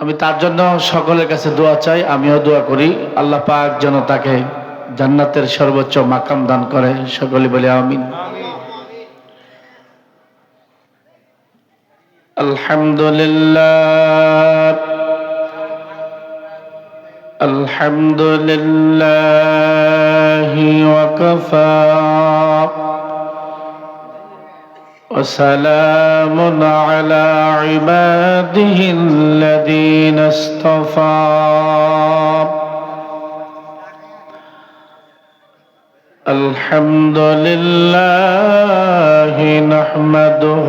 আমি তার জন্য সকলের কাছে দোয়া চাই, আমিও দোয়া করি আল্লাহ পাক যেন তাকে জান্নাতের সর্বোচ্চ মাকাম দান করে। সকলে বলি আমিন। আলহামদুলিল্লাহ আলহামদুলিল্লাহ ওয়া কাফা وسلام على عباده الذين اصطفى الحمد لله نحمده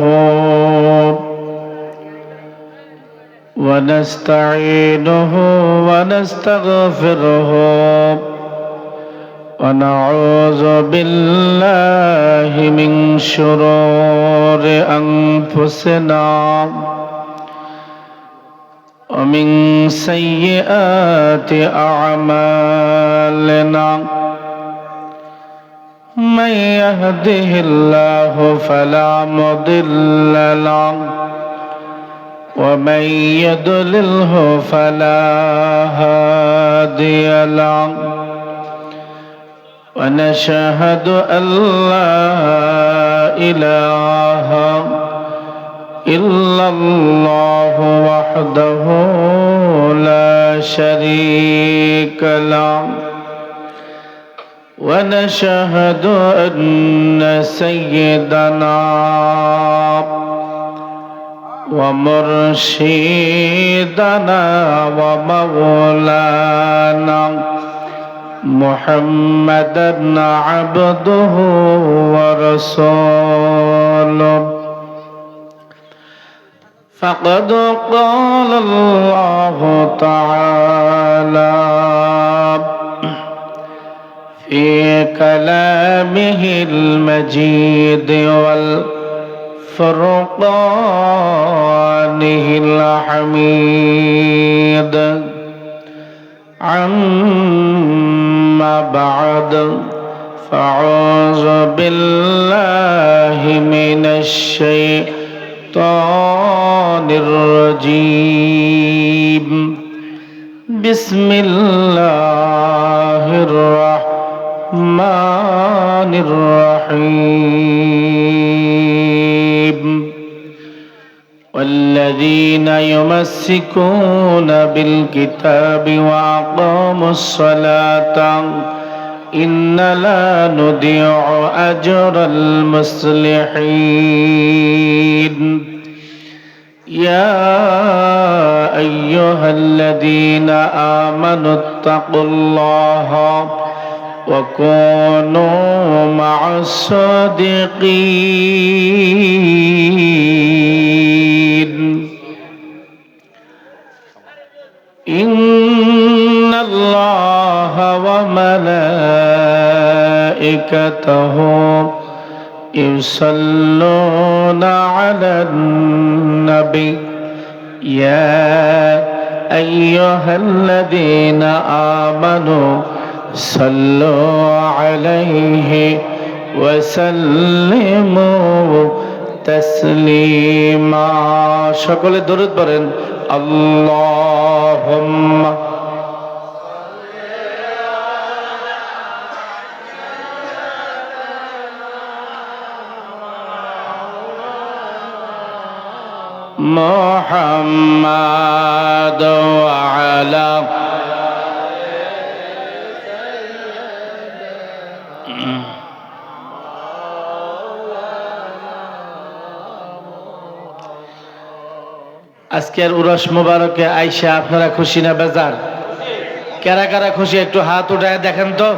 ونستعينه ونستغفره ونعوذ بالله من شرور أنفسنا ومن سيئات أعمالنا من يهده الله فلا مضل له ومن يضلله فلا هادي له ونشهد أن لا إله إلا الله وحده لا شريك له ونشهد أن سيدنا ومرشدنا ومولانا محمدا عبده ورسوله فقد قال الله تعالى في كلامه المجيد والفرقانه الحميد أما بعد فأعوذ بالله من الشيطان الرجيم بسم الله الرحمن الرحيم والذين يمسكون بالكتاب وأقاموا الصلاة إنا لا نضيع أجر المصلحين يا أيها الذين آمنوا اتقوا الله وكونوا مع الصادقين إن الله وملائكته يصلون على النبي يا أيها الذين آمنوا صلوا عليه وسلموا تسليما সকলে দরুদ পড়েন আল্লাহুম্মা মুহাম্মাদ ওয়া আলা আজকের উরস মুবারকে আইসা আপনারা খুশি না বেজার? কারা কারা খুশি একটু হাত উঠায় দেখেন তো,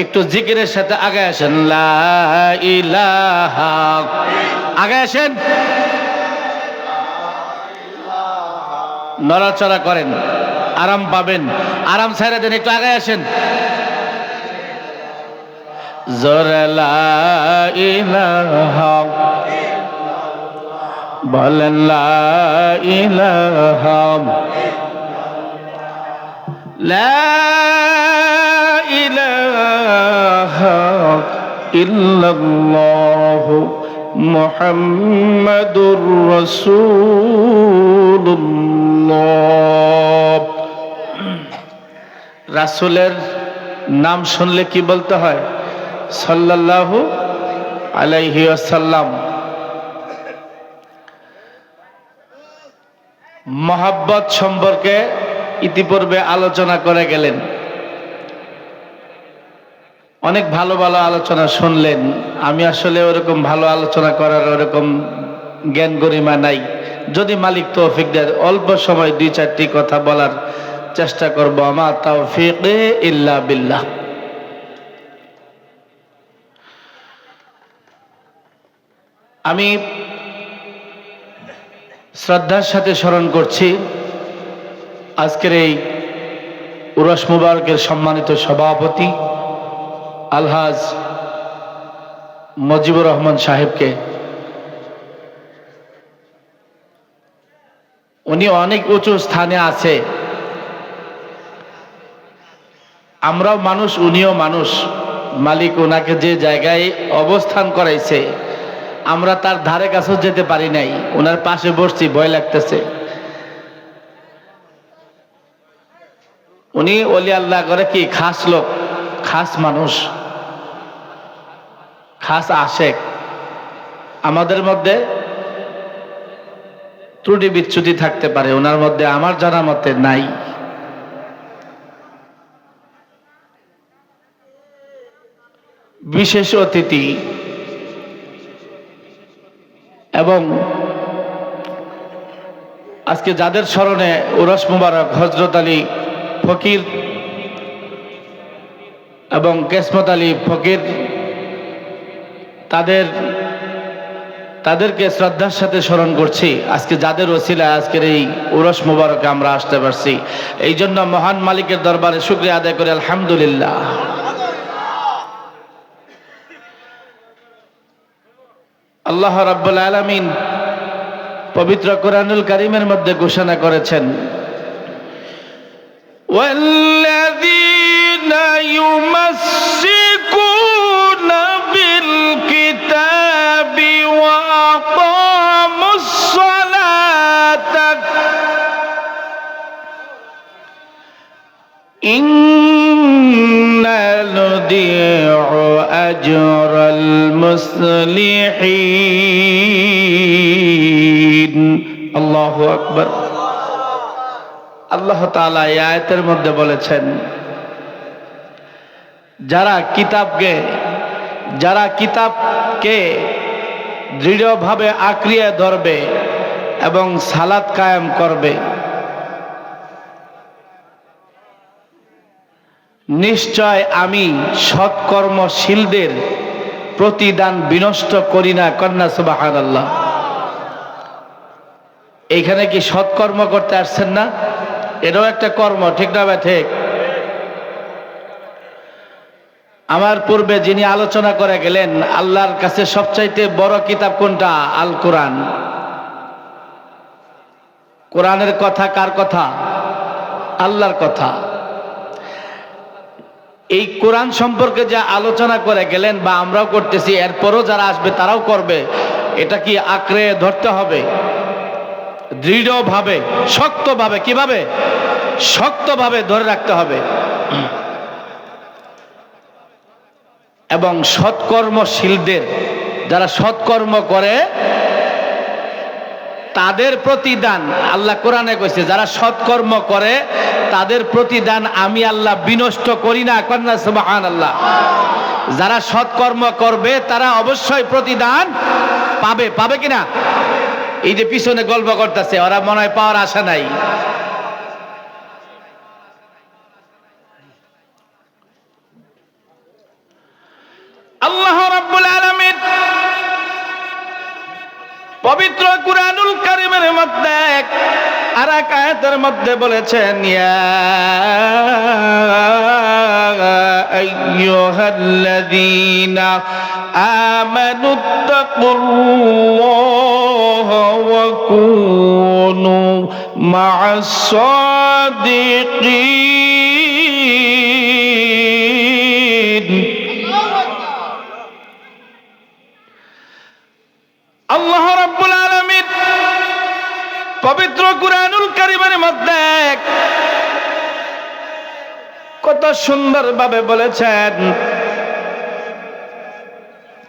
একটু জিকিরের সাথে আগে আসেন। লা ইলাহা, আগে আসেন, নড়াচড়া করেন, আরাম পাবেন, আরাম ছেড়ে দেন, একটু আগে আসেন। জোরে লা ইলাহা বলেন, লা ইলাহা লা ইলাহা ইল্লাল্লাহু মুহাম্মাদুর রাসূলুল্লাহ। আল্লাহ। রাসূলের নাম শুনলে কি বলতে হয়? সাল্লাল্লাহু আলাইহি ওয়াসাল্লাম। মহব্বত সম্পর্কে ইতিপূর্বে আলোচনা করে গেলেন। অনেক ভালো ভালো আলোচনা শুনলেন। আমি আসলে ওরকম ভালো আলোচনা করার ওরকম জ্ঞান গরিমা নাই। যদি মালিক তৌফিক দেয় অল্প সময় 2-4টি কথা বলার চেষ্টা করব। আমা তাওফিক ইল্লা বিল্লাহ। আমি শ্রদ্ধার সাথে স্মরণ করছি আজকের এই উরস মুবারকের সম্মানিত সভাপতি আলহাজ মজিবুর রহমান সাহেবকে। উনি অনেক উঁচু স্থানে আছে। আমরাও মানুষ, উনিও মানুষ। মালিক ওনাকে যে জায়গায় অবস্থান করাইছে আমরা তার ধারে কাছেও যেতে পারি নাই। ওনার পাশে বসছি, ভয় লাগতেছে। উনি ওলি আল্লাহ করে কি খাস লোক, খাস মানুষ, খাস আশেক। আমাদের মধ্যে ত্রুটি বিচ্যুতি থাকতে পারে, ওনার মধ্যে আমার জানা মতে নাই। বিশেষ অতিথি এবং আজকে যাদের স্মরণে উরস মুবারক হযরত আলী ফকির এবং কেসমত আলী ফকির, তাদেরকে শ্রদ্ধার সাথে স্মরণ করছি। আজকে যাদের ওসিলায় আজকের এই উরস মুবারকে আমরা আসতে পারছি, এই জন্য মহান মালিকের দরবারে শুকরিয়া আদায় করে আলহামদুলিল্লাহ। আল্লাহ রাব্বুল আলামিন পবিত্র কোরআনুল কারীমের মধ্যে ঘোষণা করেছেন, ওয়াল্লাযীনা ইউমাসসিকুনা বিল কিতাবি ওয়া আকামুস সালাতা ইন্না নুদিউ আজরাল মুসলিহিন। আল্লাহু আকবার। আল্লাহ তাআলা এই আয়াতের মধ্যে বলেছেন, যারা কিতাবকে দৃঢ়ভাবে আঁকড়িয়ে ধরবে এবং সালাত কায়েম করবে, নিশ্চয় আমি সৎকর্মশীলদের প্রতিদান বিনষ্ট করি না। কন্যা সুবহানাল্লাহ। এইখানে কি সৎকর্ম করতে আসছেন না? এটাও একটা কর্ম, ঠিক না ভাই? ঠিক। আমার পূর্বে যিনি আলোচনা করে গেলেন, আল্লাহর কাছে সবচাইতে বড় কিতাব কোনটা? আল কোরআন। কোরআনের কথা কার কথা? আল্লাহর কথা। এই কোরআন সম্পর্কে যা আলোচনা করে গেলেন বা আমরাও করতেছি, এরপরও যারা আসবে তারাও করবে। এটা কি আঁকড়ে ধরতে হবে দৃঢ়ভাবে, শক্তভাবে। কিভাবে? শক্তভাবে ধরে রাখতে হবে। এবং সৎকর্মশীলদের, যারা সৎকর্ম করে তাদের প্রতিদান, আল্লাহ কোরআনে কইছে যারা সৎকর্ম করে তাদের প্রতিদান আমি আল্লাহ বিনষ্ট করি না। কন্যা সুবহানাল্লাহ। যারা সৎকর্ম করবে তারা অবশ্যই প্রতিদান পাবে। পাবে কিনা? এই যে পিছনে গল্প করতেছে, ওরা মনে হয় পাওয়ার আশা নাই। আল্লাহ রাব্বুল আলামিন পবিত্র কুরআনুল কারীমের মধ্যে আর এক আয়াতের মধ্যে বলেছেন, ইয়া আইয়ুহাল্লাযীনা আমানুত্তাকুল্লাহা ওয়া কুনু মা'আস সাদিকিন। আল্লাহ রাব্বুল আলামিন পবিত্র কুরআনুল কারীমের মধ্যে কত সুন্দরভাবে বলেছেন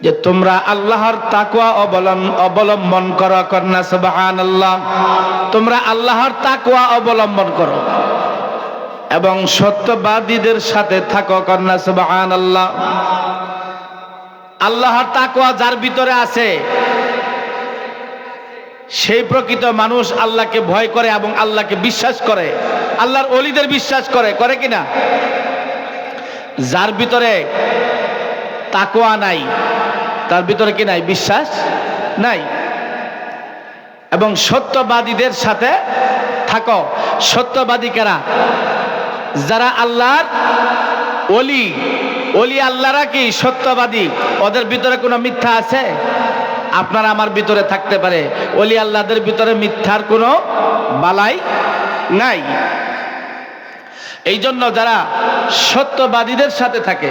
যে তোমরা আল্লাহর তাকওয়া অবলম্বন করো। কন্যা সুবহানাল্লাহ। তোমরা আল্লাহর তাকওয়া অবলম্বন করো এবং সত্যবাদীদের সাথে থাকো। কন্যা সুবহানাল্লাহ। আল্লাহর তাকওয়া যার ভিতরে আছে সেই প্রকৃত মানুষ আল্লাহকে ভয় করে এবং আল্লাহকে বিশ্বাস করে, আল্লাহর ওলিদের বিশ্বাস করে, করে কিনা? যার ভিতরে তাকওয়া নাই তার ভিতরে কি নাই? বিশ্বাস নাই। এবং সত্যবাদীদের সাথে থাকো। সত্যবাদী কারা? যারা আল্লাহর ওলি। ওলি আল্লাহরা কি সত্যবাদী? ওদের ভিতরে কোনো মিথ্যা আছে? আপনার আমার ভিতরে থাকতে পারে, ওলি আল্লাহদের ভিতরে মিথ্যার কোনো বালাই নাই। এই জন্য যারা সত্যবাদীদের সাথে থাকে,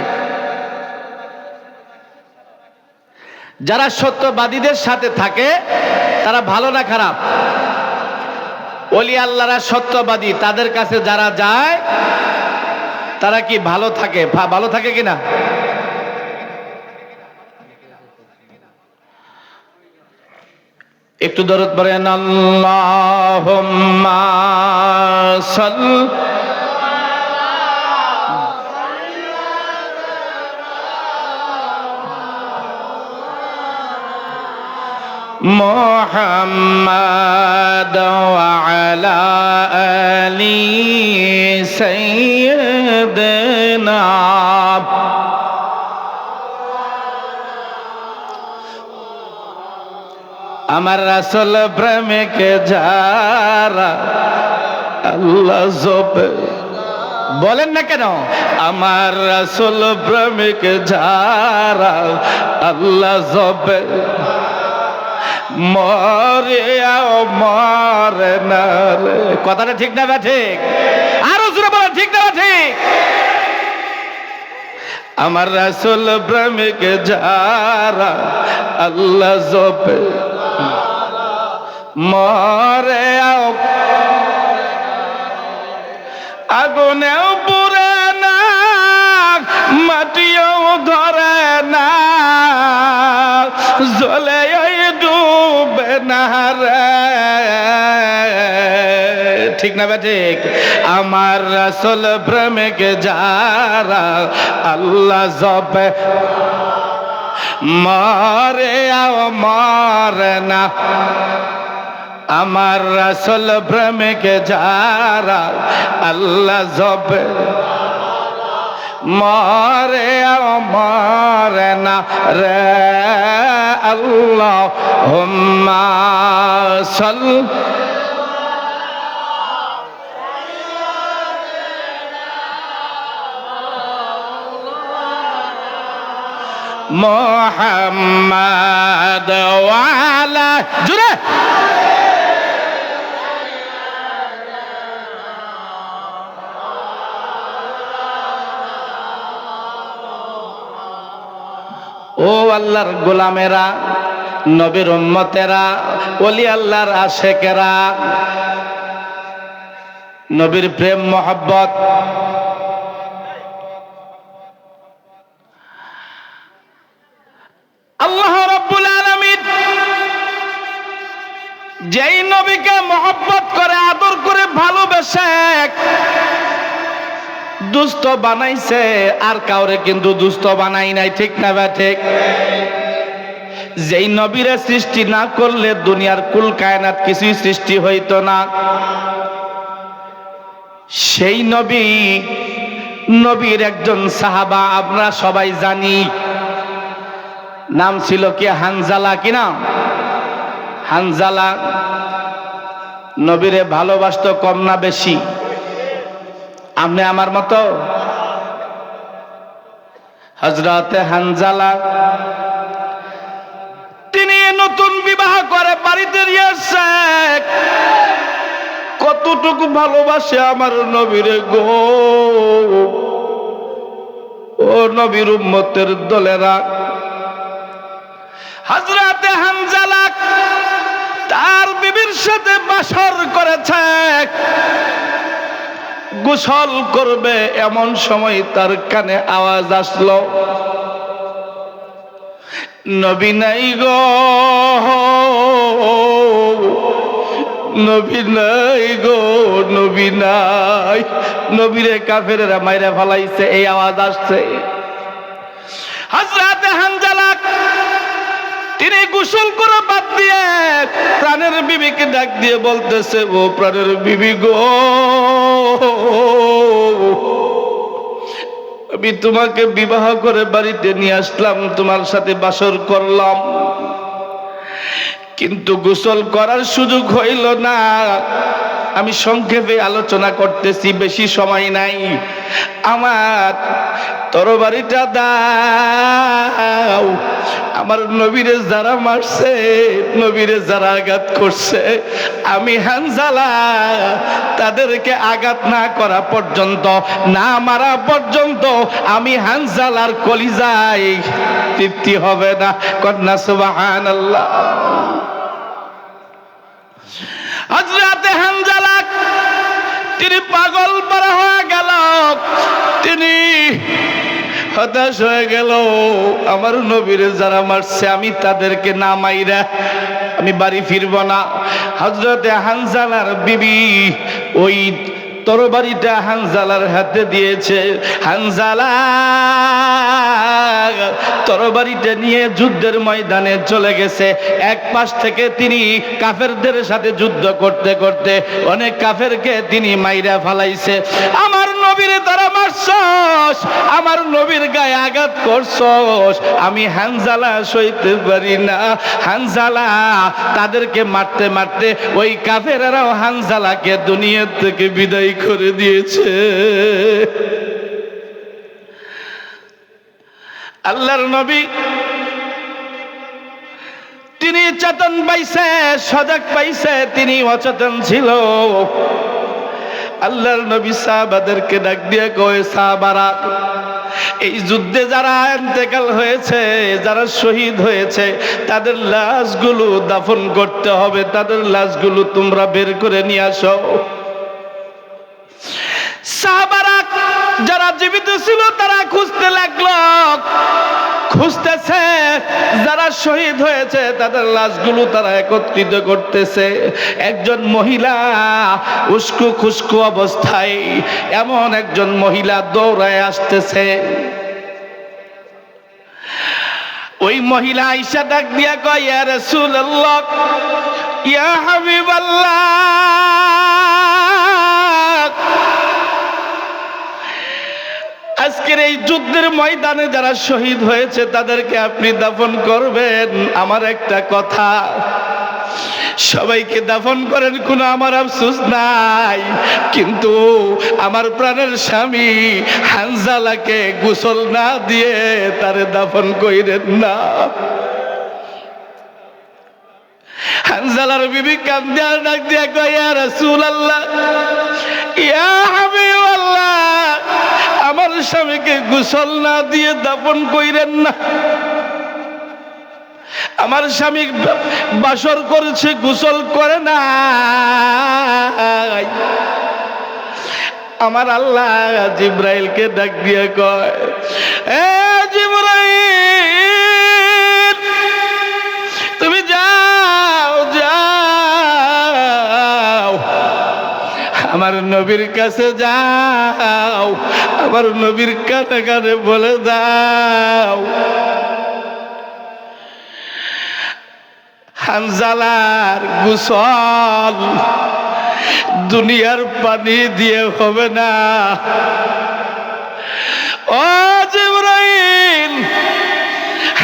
যারা সত্যবাদীদের সাথে থাকে তারা ভালো না খারাপ? ওলি আল্লাহরা সত্যবাদী, তাদের কাছে যারা যায় তারা কি ভালো থাকে? ভালো থাকে কিনা? একটু দরুদ পড়েন। আল্লাহুম্মা সাল্লি মুহাম্মাদ ওয়া আলা আলি সাইয়্যিদিনা। আমার রাসূল প্রেমিক যারা আল্লাহ জপে, বলেন না কেন? আমার রাসূল প্রেমিক যারা আল্লাহ জপে, মরিয়াও মরে না রে। কথাটা ঠিক না? ঠিক? আরো জোরে বলেন, ঠিক না ঠিক? আমার রাসূল প্রেমিক যারা আল্লাহ জপে, মরিয়াও আগুনেও পুড়ে না, মাটিও ধরে না, জ্বলে ডুবে না রে। ঠিক না ঠিক? আমার রাসূল প্রেমিক যারা আল্লাহ জপে, মরে আও মরে না। আমার রাসূল প্রেমিক যারা আল্লাহ জপে, মরে আও মরে না রে। আল্লাহুম্মা সাল্লি মুহাম্মাদ ওয়া আলা জুরে ও আল্লাহর গোলামেরা, নবীর উম্মতেরা, ওলি আল্লাহর আশেকেরা, নবীর প্রেম মোহাব্বত, আল্লাহ রাব্বুল আলামিন যেই নবীকে মোহাব্বত করে, আদর করে, ভালোবেসে দুস্থ বানাইছে, আর কাউরে কিন্তু দুস্থ বানাই নাই। ঠিক না বা ঠিক? যেই নবীরে সৃষ্টি না করলে দুনিয়ার কুল কায়নাত কিছুই সৃষ্টি হইতো না। সেই নবীর একজন সাহাবা আমরা সবাই জানি, নাম ছিল কি? হানজালা। কি নাম? হানজালা। নবীরে ভালোবাসতো কম না বেশি? আপনি আমার মতো? হযরতে হানজালা তিনি নতুন বিবাহ করে বাড়িতে নিয়ে আসছে। কতটুকু ভালোবাসে আমার নবীরে গো! ও নবীর উম্মতের দলেরা, হযরতে হানজালা তার বিবির সাথে বাসর করেছে, গোসল করবে, এমন সময় তার কানে আওয়াজ আসলো, নবী নাই গো, নবী নাই গো, নবী নাই। নবীরে কাফেরেরা মাইরা ফেলাইছে, এই আওয়াজ আসছে। হযরত হানজালা তিনি গোসল করে বাদ দিয়ে প্রাণের বিবিকে ডাক দিয়ে বলতেছে, ও প্রাণের বিবি গো, আমি তোমাকে বিবাহ করে বাড়িতে নিয়ে আসলাম, তোমার সাথে বাসর করলাম, কিন্তু গোসল করার সুযোগ হইল না। আমি সংক্ষেপে আলোচনা করতেছি, বেশি সময় নাই। আমার তরবারিটা দাও, আমার নবীরে যারা মারছে, নবীরে যারা আঘাত করছে, আমি হানজালা তাদেরকে আঘাত না করা পর্যন্ত, না মারা পর্যন্ত আমি হানজালার কলিজায় তৃপ্তি হবে না। কন্যা সুবহানাল্লাহ। হযরত হানজালা তিনি পাগল পারা হয়ে গেল, তিনি হতাশ হয়ে গেল। আমার নবীরে যারা মারছে আমি তাদেরকে না মাইরা আমি বাড়ি ফিরব না। হযরত হানজালার বিবি ওই তরবারিটা হানজালার হাতে দিয়েছে। হানজালা তরবারিটা নিয়ে যুদ্ধের ময়দানে চলে গেছে। এক পাশ থেকে তিনি কাফেরদের সাথে যুদ্ধ করতে করতে অনেক কাফেরকে তিনি মাইরা ফেলাইছে। আমার নবীরে তারা মারছস, আমার নবীর গায়ে আঘাত করছস, আমি হানজালা সইতে পারি না। হানজালা তাদেরকে মারতে মারতে ওই কাফেরেরাও হানজালাকে দুনিয়া থেকে বিদায় করে দিয়েছে। আল্লাহর নবী তিনি চেতন পাইছে, সজাগ পাইছে, তিনি অচেতন ছিল। আল্লাহর নবী সাহাবাদেরকে ডাক দিয়ে কয়, সাহাবারা, এই যুদ্ধে যারা ইন্তেকাল হয়েছে, যারা শহীদ হয়েছে, তাদের লাশগুলো দাফন করতে হবে, তাদের লাশগুলো তোমরা বের করে নিয়ে আসো। সাহাবারা যারা জীবিত ছিল তারা খুঁজতে লাগলো, খুঁজতেছে, যারা শহীদ হয়েছে তাদের লাশগুলো তারা একত্রিত করতেছে। একজন মহিলা উস্কো খুস্কো অবস্থায়, এমন একজন মহিলা দৌড়ায় আসতেছে। ওই মহিলা আয়েশা ডাক দিয়া কয়, ইয়া রাসূলুল্লাহ, ইয়া হাবিবাল্লাহ, আজকের এই যুদ্ধের ময়দানে যারা শহীদ হয়েছে তাদেরকে আপনি দাফন করবেন। আমার একটা কথা, সবাইকে দাফন করেন, কোনো আমার আফসোস নাই, কিন্তু আমার প্রাণের স্বামী হানজালাকে গোসল না দিয়ে তারে দাফন কইরেন না। হানজালার বিবি কান্দিয়া ডাক দিয়া কয়, ইয়া রাসূলুল্লাহ, ইয়া হাবিবাল্লাহ, আমার স্বামীকে গোসল না দিয়ে দাফন কইরেন না। আমার স্বামী বাসর করেছে, গোসল করে না। আমার আল্লাহ জিব্রাইলকে ডাক দিয়ে কয়, এ জিব্রাইল, তুমি যাও যাও, আমার নবীর কাছে যাও, আমার নবীর কানে কানে বলে দাও, হানজালার গোসল দুনিয়ার পানি দিয়ে হবে না। ও জিবরাইল,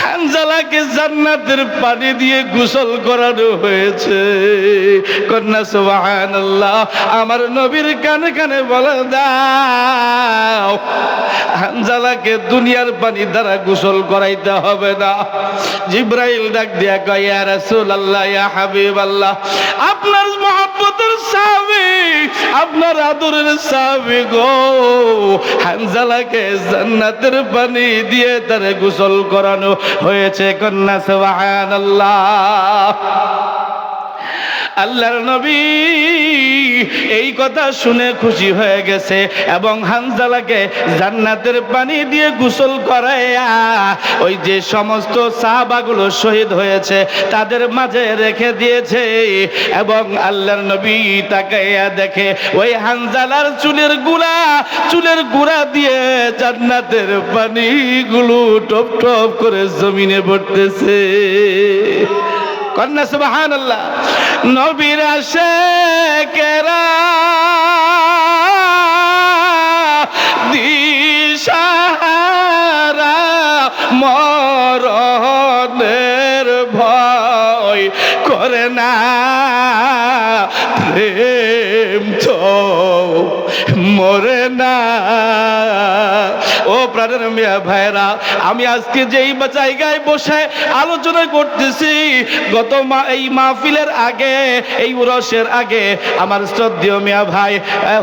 হানজালাকে জান্নাতের পানি দিয়ে গোসল করানো হয়েছে। কন্যা সুবহানাল্লাহ। আমার নবীর কানে কানে বলে দাও, হানজালাকে দুনিয়ার পানি দ্বারা গোসল করাইতে হবে না। জিব্রাইল ডাক দিয়া কয়, ইয়া রাসূলুল্লাহ, ইয়া হাবিবাল্লাহ, আপনার মহব্বতের সাহাবী, আপনার আদরের সাহাবী গো, হানজালাকে জান্নাতের পানি দিয়ে তারে গোসল করানো হয়েছে। কন্যা সুবহানাল্লাহ। আল্লাহর নবী এই কথা শুনে খুশি হয়ে গেছে এবং হানজালাকে জান্নাতের পানি দিয়ে গোসল করাইয়া ওই যে সমস্ত সাহাবাগুলো শহীদ হয়েছে তাদের মাঝে রেখে দিয়েছে। এবং আল্লাহর নবী তাকাইয়া দেখে ওই হানজালার চুলের গুড়া দিয়ে জান্নাতের পানিগুলো টপ টপ করে জমিনে পড়তেছে। কন্যা সুবহানাল্লাহ। নবীর আশিকেরা দিশাহারা মরণের ভয় করে না, প্রেম তো মরে না। ও প্রাণের মিয়া ভাইরা, আমি আজকে যেই জায়গায় বসে আলোচনা করতেছি, এই মাহফিলের আগে, এই উরসের আগে আমার শ্রদ্ধেয় মিয়া ভাই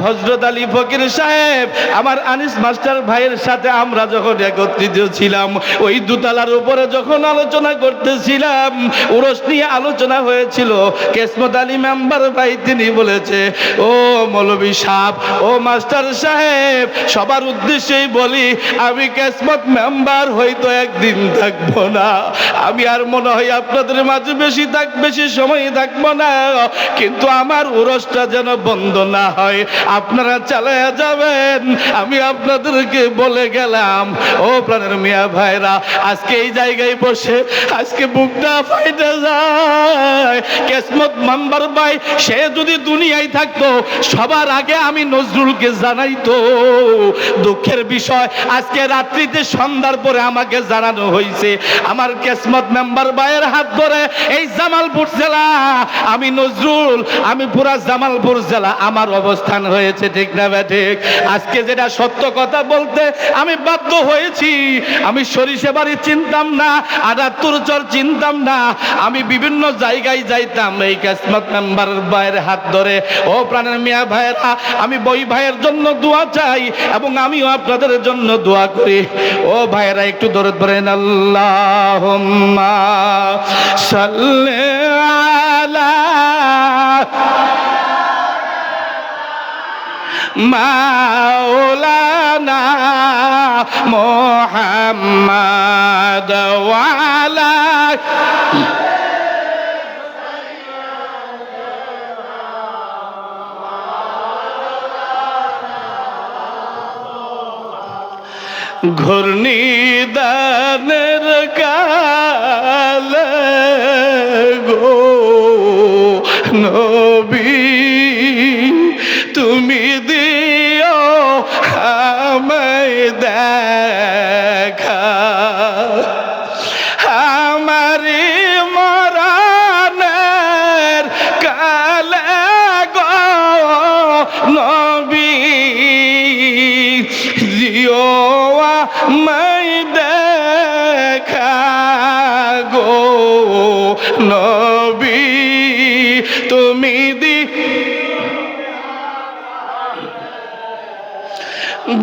হযরত আলী ফকির সাহেব আমার আনিস মাস্টার ভাইয়ের সাথে আমরা যখন একত্রিত ছিলাম, ওই দোতলার উপরে যখন আলোচনা করতেছিলাম, উরস নিয়ে আলোচনা হয়েছিল, কেসমত আলী মেম্বার ভাই তিনি বলেছে, ও মৌলভী সাহেব, ও মাস্টার সাহেব, সবার উদ্দেশ্যেই বলি, আমি কেসমত মেম্বার হয়তো একদিন থাকবো না, আমি আর মনে হয় আপনাদের মাঝে বেশি সময় থাকবো না, কিন্তু আমার উরসটা যেন বন্ধ না হয়, আপনারা চালিয়ে যাবেন, আমি আপনাদেরকে বলে গেলাম। ও প্রাণের মিয়া ভাইরা, আজকে এই জায়গায় বসে আজকে বুকটা ফাইটে যায়। কেসমত মেম্বার ভাই সে যদি দুনিয়ায় থাকতো, সবার আগে আমি নজরুলকে জানাইতো। দুঃখের বিষয়, আজকে রাত্রিতে সন্ধ্যার পরে আমাকে জানানো হয়েছে আমার কেসমত মেম্বার ভাইয়ের হাত ধরে এই জামালপুর জেলা, আমি নজরুল, আমি পুরা জামালপুর জেলা আমার অবস্থান হয়েছে, ঠিক না ঠিক? আজকে যেটা সত্য কথা বলতে আমি বাধ্য হয়েছি। আমি সরিষাবাড়ি চিনতাম না, ৭৮ চর চিনতাম না, আমি বিভিন্ন জায়গায় যাইতাম এই কেসমত মেম্বার ভাইয়ের হাত ধরে। ও প্রাণের মিয়া ভাইয়েরা, আমি বই ভাইয়ের জন্য দোয়া চাই এবং আমিও আপনাদের জন্য দোয়া করি। ও ভাইয়েরা, একটু দরুদ পড়েন, আল্লাহুম্মা সাল্লি আলা মাওলানা মুহাম্মাদ ওয়া আলা ঘূর্ণিদানের কালে গো নবী, তুমি দিও আমায় দেখা, আমারি মরণের কালে গো নবী, দিও আমায় দেখা গো নবী, তুমি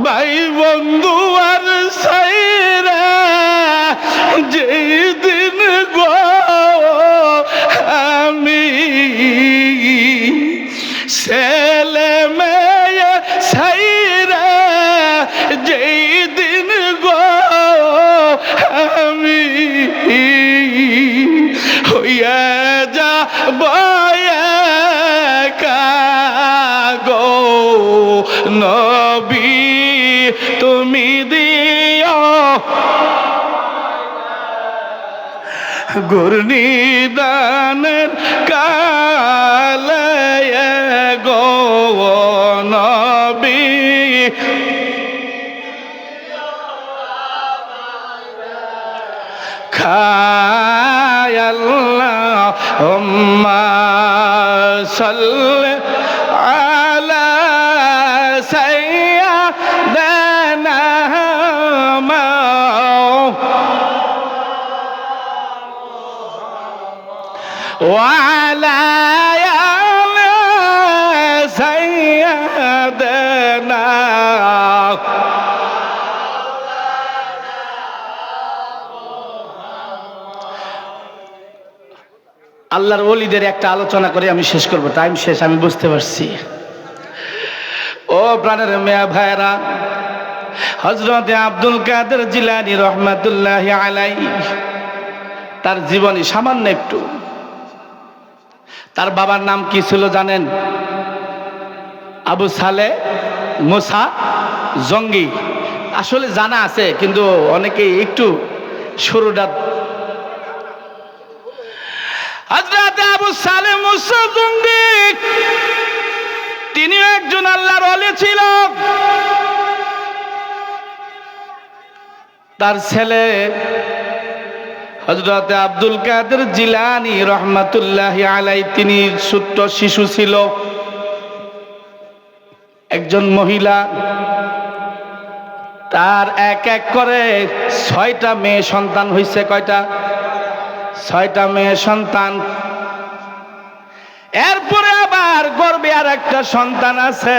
ভাই বন্ধু আর সাইরা যেই দিন গো আমি ছেলে মেয়ে সাইরা যেই দিন গো আমি হইয়া যাব একা গো নবী, তুমি দিও ঘূর্ণিদানের কালে গো নবী, খায় আল্লাহুম্মা সাল্লি আলা সাইয়্যিদিনা ওয়া আলা আলি সাইয়্যিদিনা আল্লাহর ওলিদের একটা আলোচনা করে আমি শেষ করব, টাইম শেষ আমি বুঝতে পারছি। ও প্রাণের মেয়া ভাইরা, হযরত আব্দুল কাদের জিলানী রহমাতুল্লাহি আলাইহি তার জীবনী সামান্য একটু। তার বাবার নাম কি ছিল জানেন? আবু সালে মুসা জঙ্গি। আসলে জানা আছে কিন্তু অনেকে একটু শুরুটা। হযরত আবু সালে মুসা জঙ্গি তিনি একজন আল্লাহর ওলি ছিল। তার ছেলে হযরত আব্দুল কাদের জিলানী রহমাতুল্লাহি আলাইহি তিনি ছোট্ট শিশু ছিল। একজন মহিলা তার এক এক করে 6টা মেয়ে সন্তান হয়েছে। কয়টা? 6টা মেয়ে সন্তান। এরপরে আবার গর্ভে আর একটা সন্তান আছে।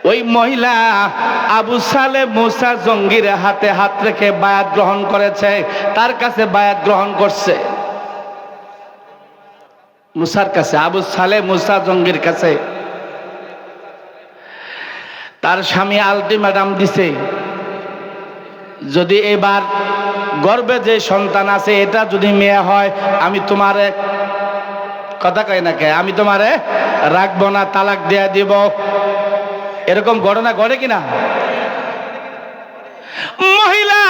ওই মহিলা আবু সালে মুসা জঙ্গির হাতে হাত রেখে বায়াত গ্রহণ করেছে, তার কাছে বায়াত গ্রহণ করছে। মুসার কাছে, আবু সালে মুসা জঙ্গির কাছে। তার স্বামী আলটিমেটাম দিছে, যদি এবার গর্ভে যে সন্তান আছে এটা যদি মেয়ে হয় আমি তোমারে, কথা কয় না কে, আমি তোমারে রাখবো না, তালাক দিয়ে দিব। এরকম ঘটনা ঘটে কিনা? মহিলা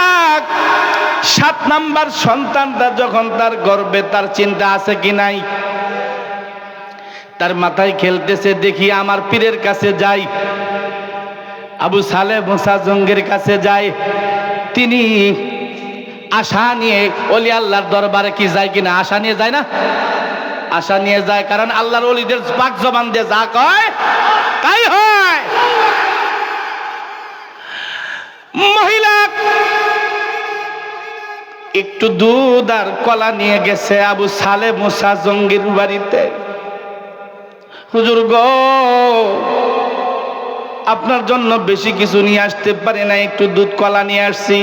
7 নাম্বার সন্তানটা যখন তার গর্ভে, তার চিন্তা আছে কি নাই, তার মাথায় খেলতেছে, দেখি আমার পীরের কাছে যাই, আবু সালে মুসা জঙ্গির কাছে যাই। তিনি আশা নিয়ে ওলি আল্লাহর দরবারে কি যায় কিনা, আশা নিয়ে যায় না? আশা নিয়ে যায়, কারণ আল্লাহর ওলিদের পাক জবান দিয়ে যা কয় তাই হয়। মহিলা একটু দুধ আর কলা নিয়ে গেছে আবু সালে মুসা জঙ্গির বাড়িতে। হুজুর গো, আপনার জন্য বেশি কিছু নিয়ে আসতে পারি না, একটু দুধ কলা নিয়ে আসছি।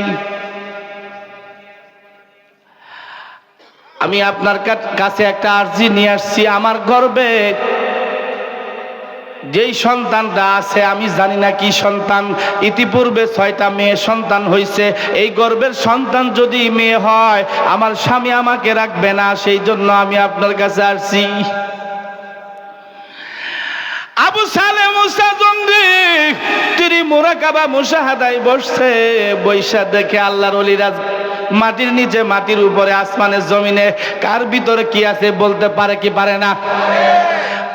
আমি আপনার কাছে একটা আরজি নিয়ে আসছি। আমার গর্ভে যেই সন্তানটা আছে আমি জানি না কি সন্তান, ইতিপূর্বে 6টা মেয়ে সন্তান হয়েছে। এই গর্ভের সন্তান যদি মেয়ে হয় আমার স্বামী আমাকে রাখবে না, সেই জন্য আমি আপনার কাছে আসছি। আবু সালে মুসা জঙ্গি তিনি মুরাকাবা মুশাহাদায় বসছে। বৈশা দেখে আল্লাহর ওলিরা মাটির নিচে, মাটির উপরে, আসমানের জমিনে কার ভিতরে কি আছে বলতে পারে কি পারে না?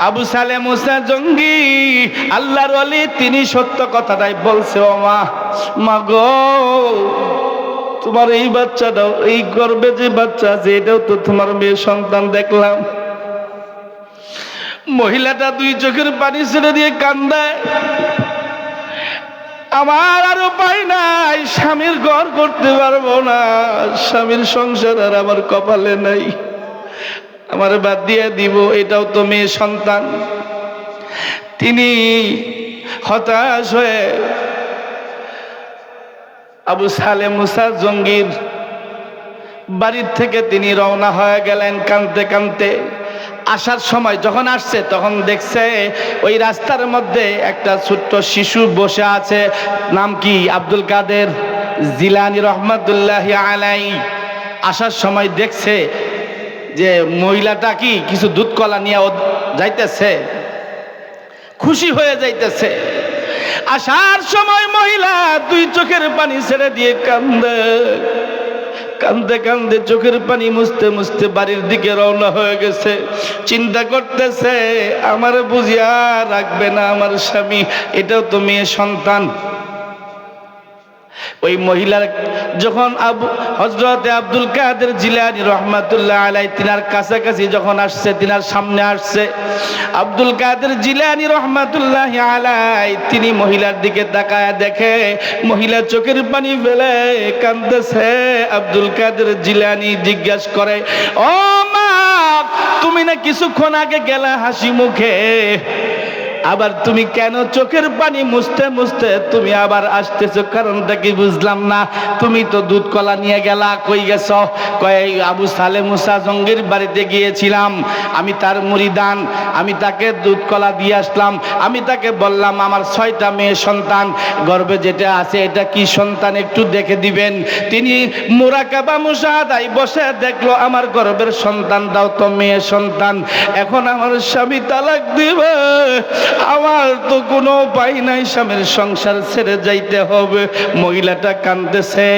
আবু সালে মুসা জঙ্গি আল্লাহর ওলি, তিনি সত্য কথাটাই বলছে। ও মা, মা গো, তোমার এই বাচ্চাটাও, এই গর্ভে যে বাচ্চা আছে এটাও তো তোমার মেয়ে সন্তান দেখলাম। মহিলাটা 2 চোখের পানি ছেড়ে দিয়ে কান্দায়। আমার আর উপায় নাই, স্বামীর ঘর করতে পারবো না, স্বামীর সংসার আর আমার কপালে নাই, আমার বাদ দিয়ে দিব, এটাও তো মেয়ে সন্তান। তিনি হতাশ হয়ে আবু সালে মুসা জঙ্গির বাড়ির থেকে তিনি রওনা হয়ে গেলেন কাঁদতে কাঁদতে। আসার সময় যখন আসছে তখন দেখছে ওই রাস্তার মধ্যে একটা ছোট্ট শিশু বসে আছে। নাম কি? আব্দুল কাদের জিলানী রহমাতুল্লাহি আলাইহি। আসার সময় দেখছে যে মহিলাটা কি কিছু দুধ কলা নিয়ে যাইতেছে, খুশি হয়ে যাইতেছে। আসার সময় মহিলা 2 চোখের পানি ছেড়ে দিয়ে কান্দে, কান্দে কান্দে চোখের পানি মুছতে মুছতে বাড়ির দিকে রওনা হয়ে গেছে। চিন্তা করতেছে আমার বুঝিয়া রাখবে না আমার স্বামী, এটাও তো মেয়ে সন্তান। ওই মহিলার যখন হযরতে আব্দুল কাদের জিলানী রহমাতুল্লাহ আলাইহি তিনার কাছাকাছি যখন আসছে, তিনার সামনে আসছে, আব্দুল কাদের জিলানী রহমাতুল্লাহ আলাইহি তিনি মহিলার দিকে তাকায় দেখে মহিলা চোখের পানি ফেলে কাঁদতেছে। আব্দুল কাদের জিলানী জিজ্ঞাসা করে, ও মা, তুমি না কিছুক্ষণ আগে গেলা হাসি মুখে, আবার তুমি কেন চোখের পানি মুছতে মুছতে তুমি আবার আসতেছো, কারণটা কি বুঝলাম না। তুমি তো দুধ কলা নিয়ে গেলা, কই গেছ? কয় আবু সালে মুসা জঙ্গির বাড়িতে গিয়েছিলাম, আমি তার মুরিদান, আমি তাকে দুধ কলা দিয়ে আসলাম। আমি তাকে বললাম আমার 6টা মেয়ে সন্তান, গর্ভে যেটা আছে এটা কি সন্তান একটু দেখে দিবেন। তিনি মুরাকাবা মুশাহাদায় বসে দেখলো আমার গর্ভের সন্তানটাও তো মেয়ে সন্তান। এখন আমার স্বামী তালাক দিবে, আমার তো কোনো উপায় নাই, স্বামীর সংসার ছেড়ে যাইতে হবে। মহিলাটা কাঁদতেছে।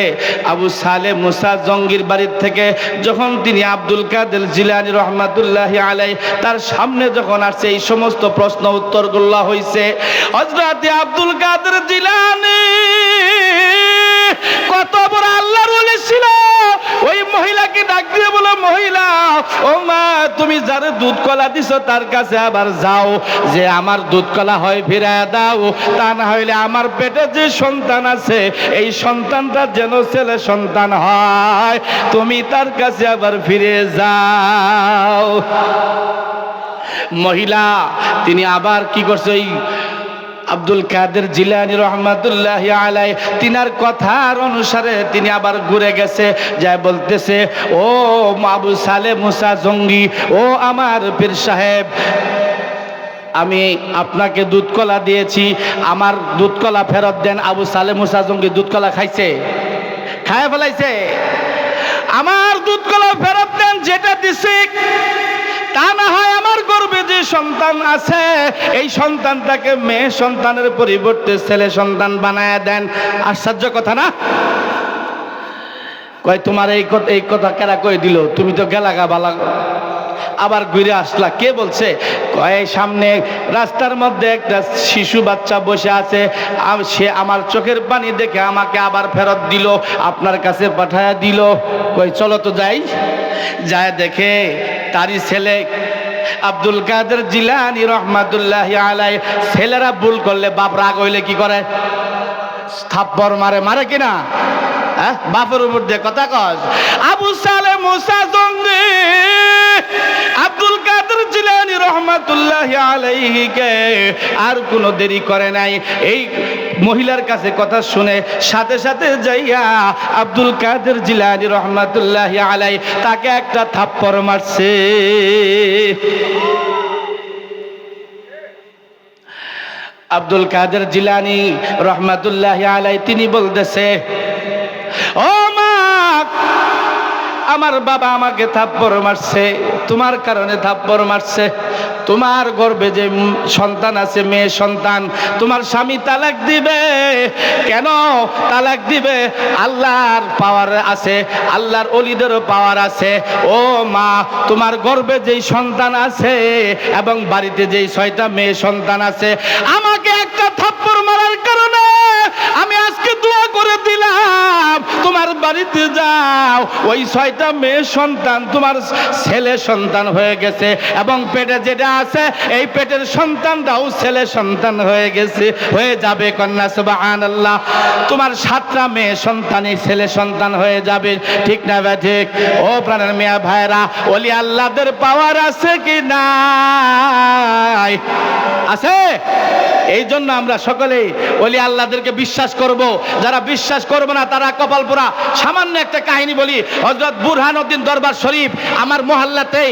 আবু সালে মুসা জঙ্গির বাড়ির থেকে যখন তিনি আব্দুল কাদের জিলানী রহমাতুল্লাহি আলাইহি তার সামনে যখন আসছে, এই সমস্ত প্রশ্ন উত্তরগুলো হয়েছে। হযরত আব্দুল কাদের জিলানী কত বড় আল্লাহর ওলি ছিল। ওই মহিলাকে ডাক দিয়ে বলে, মহিলা ও মা, তুমি যারে দুধ কলা দিছো তার কাছে আবার যাও, যে আমার দুধ কলা হয় ফিরায় দাও, তা না হইলে আমার পেটে যে সন্তান আছে এই সন্তানটা যেন ছেলে সন্তান হয়, তুমি তার কাছে আবার ফিরে যাও। মহিলা তিনি আবার কি করছে, ওই আব্দুল কাদের জিলানী রহমাতুল্লাহি আলাইহি তিনার কথার অনুসারে তিনি আবার ঘুরে গেছে, যায় বলতেছে, ও আবু সালে মুসা জঙ্গি, ও আমার পীর সাহেব, আমি আপনাকে দুধ কলা দিয়েছি, আমার দুধ কলা ফেরত দেন। আবু সালে মুসা জঙ্গি দুধ কলা খাইছে, খায় ফেলাইছে। আমার দুধ কলা ফেরত দেন, যেটা দিছি তা না হয় আমার গর্ভে যে সন্তান আছে এই সন্তানটাকে মেয়ে সন্তানের পরিবর্তে ছেলে সন্তান বানায় দেন। আশ্চর্য কথা না? কয় তোমার এই কথা কেরা কই দিল? তুমি তো গেলাগা বালা, আবার ঘুরে আসলা, কে বলছে? কয় সামনে রাস্তার মধ্যে একটা শিশু বাচ্চা বসে আছে, সে আমার চোখের পানি দেখে আমাকে আবার ফেরত দিল, আপনার কাছে পাঠায়া দিল। কই চলো তো যাই। যায় দেখে তারই ছেলে আব্দুল কাদের জিলানী রহমাতুল্লাহি আলাইহি। ছেলেরা ভুল করলে বাপ রাগ হইলে কি করে? থাপ্পড় মারে, মারে কিনা? হ্যাঁ, বাপের উপর দিয়ে কথা কস। আবু সালে মুসা জঙ্গি আব্দুল কাদের জিলানী রহমাতুল্লাহি আলাইহি কে আর কোনো দেরি করে নাই, এই মহিলার কাছে কথা শুনে সাথে সাথে যাইয়া আব্দুল কাদের জিলানী রহমাতুল্লাহি আলাইহি তাকে একটা থাপ্পড় মারছে। আব্দুল কাদের জিলানী রহমাতুল্লাহি আলাইহি তিনি বলতেছে, ও মা, আমার বাবা আমাকে থাপ্পড় মারছে, তোমার কারণে থাপ্পড় মারছে। তোমার গর্ভে যে সন্তান আছে মেয়ে সন্তান, তোমার স্বামী তালাক দিবে। কেন তালাক দিবে? আল্লাহর পাওয়ার আছে, আল্লাহর ওলিদেরও পাওয়ার আছে। ও মা, তোমার গর্ভে যেই সন্তান আছে এবং বাড়িতে যেই 6টা মেয়ে সন্তান আছে, আমাকে একটা থাপ্পড় মারার কারণে আমি আজকে দোয়া করে দিলাম তোমার বাড়িতে যাও, ওই 6টা মেয়ে সন্তান তোমার ছেলে সন্তান হয়ে গেছে এবং পেটে যেটা আছে এই পেটের সন্তানটাও ছেলে সন্তান হয়ে গেছে, হয়ে যাবে। কন্যা সুবহানাল্লাহ। তোমার 7টা মেয়ে সন্তানই ছেলে সন্তান হয়ে যাবে। ঠিক না ভাই? ঠিক। ও প্রাণের মিয়া ভাইরা, ওলি আল্লাহদের পাওয়ার আছে কি নাই? আছে। এই জন্য আমরা সকলেই ওলি আল্লাহদেরকে বিশ্বাস করব। যারা বিশ্বাস করবে না তারা কপাল পোড়া। সামান্য একটা কাহিনী বলি। হযরত বুরহানুদ্দিন দরবার শরীফ আমার মহল্লাতেই,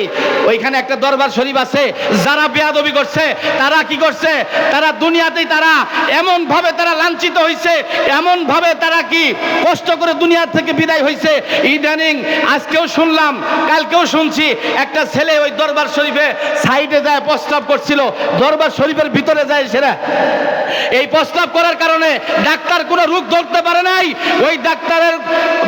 ওইখানে একটা দরবার শরীফ আছে। যারা বেয়াদবি করছে তারা কি করছে, তারা দুনিয়াতেই তারা এমন ভাবে তারা লাঞ্ছিত হয়েছে, এমন ভাবে তারা কি কষ্ট করে দুনিয়া থেকে বিদায় হয়েছে। ইদানিং আজকেও শুনলাম, কালকেও শুনছি, একটা ছেলে ওই দরবার শরীফে সাইডে যায় প্রস্রাব করছিল, দরবার শরীফের ভিতরে যায় সেরা। এই প্রস্রাব করার কারণে ডাক্তার কোনো রোগ ধরতে পারে নাই। ওই ডাক্তারের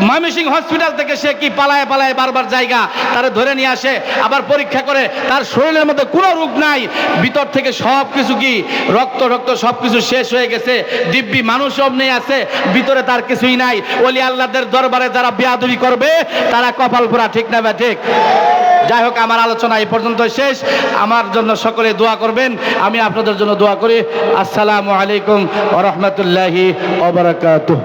ময়মনসিংহ হসপিটাল থেকে সে কি পালায় পালায় বারবার জায়গা তারা ধরে নিয়ে আসে, আবার পরীক্ষা করে তার শরীরের মধ্যে কোনো রোগ নাই, ভিতর থেকে সব কিছু কি রক্ত রক্ত সব কিছু শেষ হয়ে গেছে, দিব্যি মানুষ সব নেই আছে, ভিতরে তার কিছুই নাই। ওলি আল্লাহদের দরবারে যারা বেয়াদবি করবে তারা কপাল পোড়া। ঠিক না ভাই? ঠিক। যাই হোক, আমার আলোচনা এই পর্যন্ত শেষ। আমার জন্য সকলে দোয়া করবেন, আমি আপনাদের জন্য দোয়া করি। আসসালামু আলাইকুম ওয়া রাহমাতুল্লাহি ওয়া বারাকাতুহু।